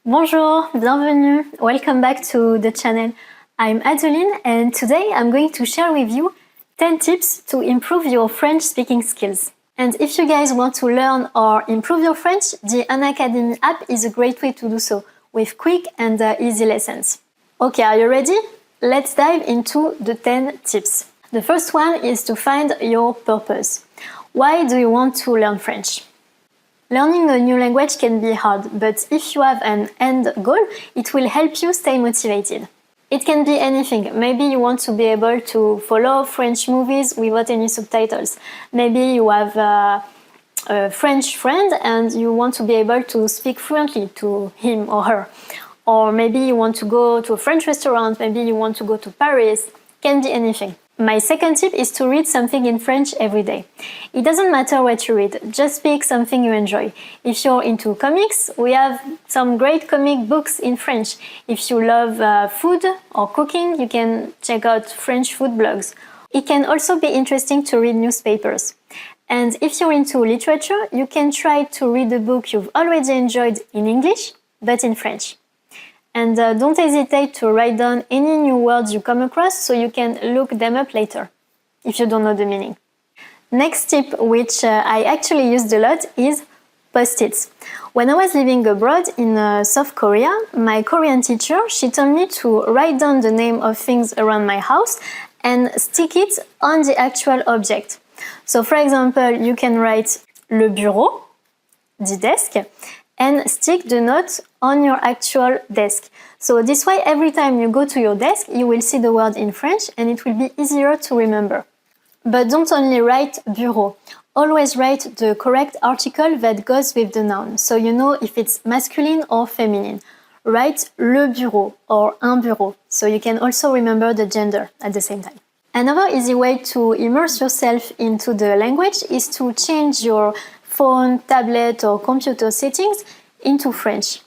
Bonjour, bienvenue, welcome back to the channel. I'm Adeline and today I'm going to share with you 10 tips to improve your French speaking skills. And if you guys want to learn or improve your French, the Unacademy app is a great way to do so, with quick and easy lessons. Okay, are you ready? Let's dive into the 10 tips. The first one is to find your purpose. Why do you want to learn French? Learning a new language can be hard, but if you have an end goal, it will help you stay motivated. It can be anything. Maybe you want to be able to follow French movies without any subtitles. Maybe you have a French friend and you want to be able to speak fluently to him or her. Or maybe you want to go to a French restaurant, maybe you want to go to Paris. Can be anything. My second tip is to read something in French every day. It doesn't matter what you read, just pick something you enjoy. If you're into comics, we have some great comic books in French. If you love food or cooking, you can check out French food blogs. It can also be interesting to read newspapers. And if you're into literature, you can try to read a book you've already enjoyed in English, but in French. And don't hesitate to write down any new words you come across so you can look them up later, if you don't know the meaning. Next tip, which I actually used a lot, is post-its. When I was living abroad in South Korea, my Korean teacher, she told me to write down the name of things around my house and stick it on the actual object. So for example, you can write le bureau, the desk, and stick the note on your actual desk. So this way, every time you go to your desk, you will see the word in French and it will be easier to remember. But don't only write bureau. Always write the correct article that goes with the noun, so you know if it's masculine or feminine. Write le bureau or un bureau, so you can also remember the gender at the same time. Another easy way to immerse yourself into the language is to change your phone, tablet or computer settings into French.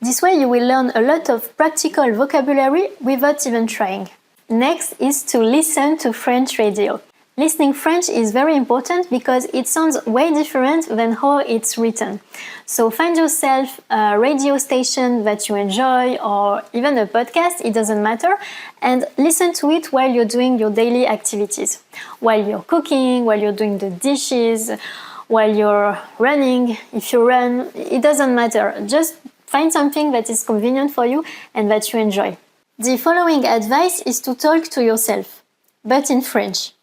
This way you will learn a lot of practical vocabulary without even trying. Next is to listen to French radio. Listening French is very important because it sounds way different than how it's written. So find yourself a radio station that you enjoy or even a podcast, it doesn't matter, and listen to it while you're doing your daily activities. While you're cooking, while you're doing the dishes, while you're running, if you run, it doesn't matter. Just find something that is convenient for you and that you enjoy. The following advice is to talk to yourself, but in French.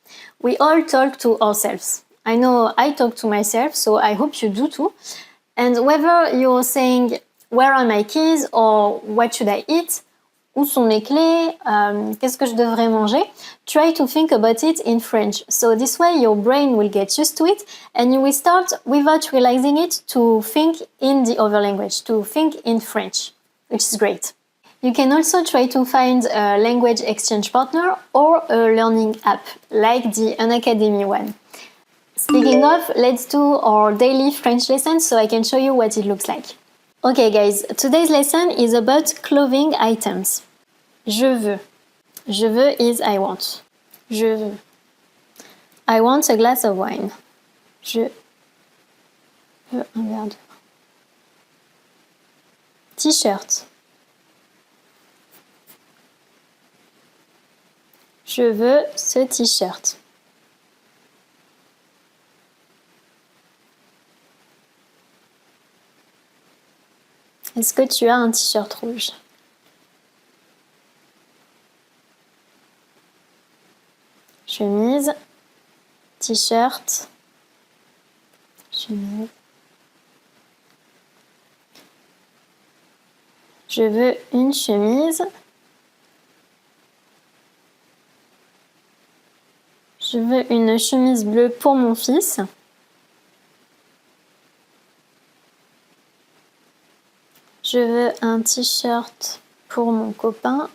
We all talk to ourselves. I know I talk to myself, so I hope you do too. And whether you're saying, where are my keys, or what should I eat, où sont mes clés, qu'est-ce que je devrais manger, try to think about it in French. So this way your brain will get used to it and you will start, without realizing it, to think in the other language, to think in French, which is great. You can also try to find a language exchange partner or a learning app, like the Unacademy one. Speaking of, let's do our daily French lesson so I can show you what it looks like. Okay guys, today's lesson is about clothing items. Je veux. Je veux is I want. Je veux. I want a glass of wine. Je veux un verre de vin. T-shirt. Je veux ce t-shirt. Est-ce que tu as un t-shirt rouge? Chemise, t-shirt, chemise. Je veux une chemise. Je veux une chemise bleue pour mon fils. Je veux un t-shirt pour mon copain.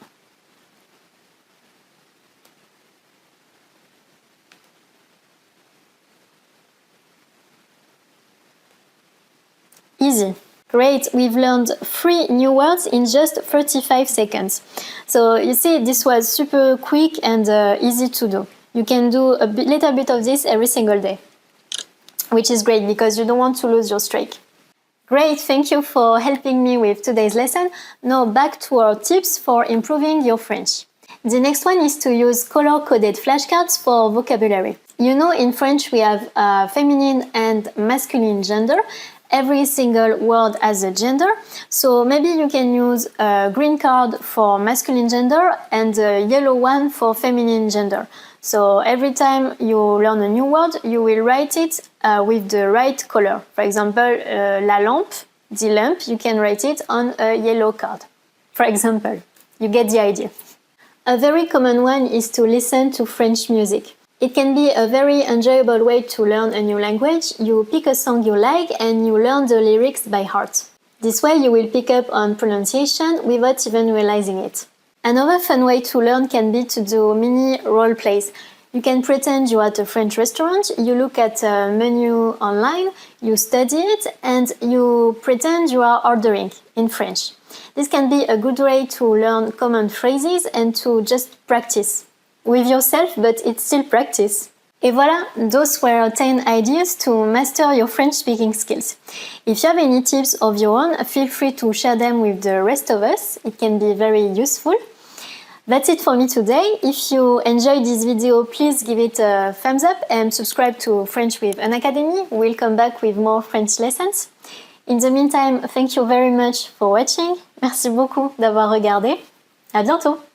Easy. Great, we've learned 3 new words in just 35 seconds. So you see, this was super quick and easy to do. You can do a little bit of this every single day, which is great because you don't want to lose your streak. Great, thank you for helping me with today's lesson. Now back to our tips for improving your French. The next one is to use color-coded flashcards for vocabulary. You know, in French we have feminine and masculine gender. Every single word has a gender, so maybe you can use a green card for masculine gender and a yellow one for feminine gender. So every time you learn a new word, you will write it with the right color. For example, la lampe, the lamp, you can write it on a yellow card. For example, you get the idea. A very common one is to listen to French music. It can be a very enjoyable way to learn a new language. You pick a song you like and you learn the lyrics by heart. This way you will pick up on pronunciation without even realizing it. Another fun way to learn can be to do mini role plays. You can pretend you're at a French restaurant, you look at a menu online, you study it, and you pretend you are ordering in French. This can be a good way to learn common phrases and to just practice with yourself, but it's still practice. Et voilà, those were 10 ideas to master your French speaking skills. If you have any tips of your own, feel free to share them with the rest of us. It can be very useful. That's it for me today. If you enjoyed this video, please give it a thumbs up and subscribe to French with Unacademy. We'll come back with more French lessons. In the meantime, thank you very much for watching. Merci beaucoup d'avoir regardé. À bientôt!